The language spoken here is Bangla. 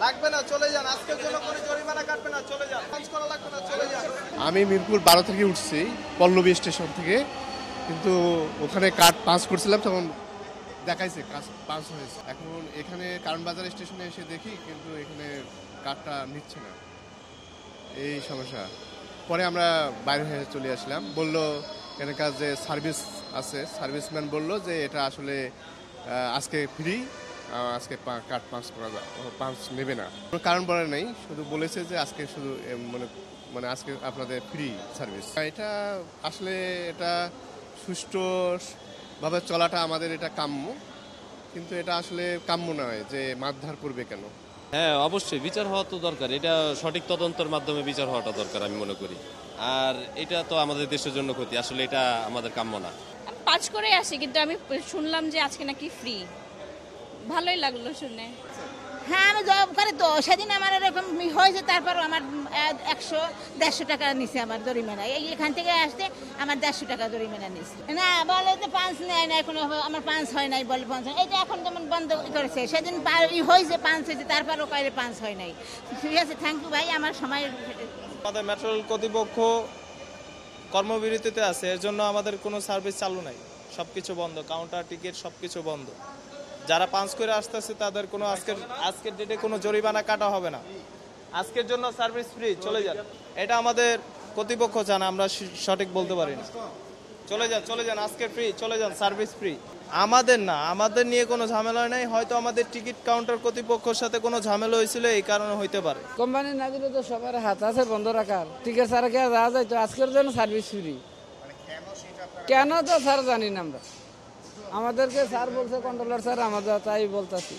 লাগবে না, চলে যান। আজকের জন্য কোনো জরিমানা কাটবে না, চলে যান। পাঁচ করা লাগবে না, চলে যান। আমি মিরপুর 12 থেকে উঠছি, পল্লবী স্টেশন থেকে। কিন্তু ওখানে কার্ড পাস করছিলাম, তখন দেখাইছে কাজ পাস হয়েছে। এখন এখানে কারণ বাজার স্টেশনে এসে দেখি কিন্তু এখানে কার্ডটা নিচ্ছে না, এই সমস্যা। পরে আমরা বাইরে হয়ে চলে আসলাম, বলল এখানকার যে সার্ভিস আছে, সার্ভিসম্যান বলল যে এটা আসলে আজকে ফ্রি, আজকে কার্ড পাঁচ নেবে না, কোনো কারণ বলে নেই, শুধু বলেছে যে আজকে শুধু মানে মানে আজকে আপনাদের ফ্রি সার্ভিস। এটা আসলে এটা সুষ্ঠুভাবে চলাটা আমাদের এটা কাম্য, কিন্তু এটা আসলে কাম্য নয় যে মারধর করবে কেন। হ্যাঁ, অবশ্যই বিচার হওয়া তো দরকার। এটা সঠিক তদন্তের মাধ্যমে বিচার হওয়াটা দরকার আমি মনে করি। আর এটা তো আমাদের দেশের জন্য ক্ষতি, আসলে এটা আমাদের কাম্য না। পাঁচ করে আসি, কিন্তু আমি শুনলাম যে আজকে নাকি ফ্রি। ভালোই লাগলো শুনে। হ্যাঁ, আমি জব করে তো সেদিন আমার এরকম হয়েছে, তারপর আমার 100-150 টাকা নিছে আমার জরিমানা। এখান থেকে আসতে আমার 150 টাকা জরিমানা নিছে। না, বলে তো পাঁচ নেয় না, এখন আমার পাঁচ হয় নাই, বলে পাঁচ। এটা এখন যেমন বন্ধ করেছে, সেদিন হয়েছে পাঁচ হয়েছে, তারপরও কয়ের পাঁচ হয় নাই। ঠিক আছে, থ্যাংক ইউ ভাই, আমার সময়। আমাদের মেট্রো রেল কর্তৃপক্ষ কর্মবিরতিতে আছে, এর জন্য আমাদের কোনো সার্ভিস চালু নাই, সব কিছু বন্ধ, কাউন্টার টিকিট সব কিছু বন্ধ। যারা পাঁচ করে আসতেছে তাদের কোনো আজকের ডেটে কোনো জরিমানা কাটা হবে না। আজকের জন্য সার্ভিস ফ্রি, চলে যান। এটা আমাদের কর্তৃপক্ষ জানে, আমরা সঠিক বলতে পারি না। চলে যান, আজকের ফ্রি, চলে যান, সার্ভিস ফ্রি। আমাদের না, আমাদের নিয়ে কোনো ঝামেলা নাই, হয়তো আমাদের টিকিট কাউন্টার কর্তৃপক্ষের সাথে কোনো ঝামেলা হয়েছিল, এই কারণে হইতে পারে। কোম্পানি না দিলে তো সবার হাত আছে বন্ধ রাখার, টিকিট ছাড়া কে যাওয়া যায়? তো আজকের জন্য সার্ভিস ফ্রি কেন তো স্যার জানি না আমরা, আমাদেরকে স্যার বলছে, কন্ট্রোলার স্যার, আমাদের তাই বলতেছি।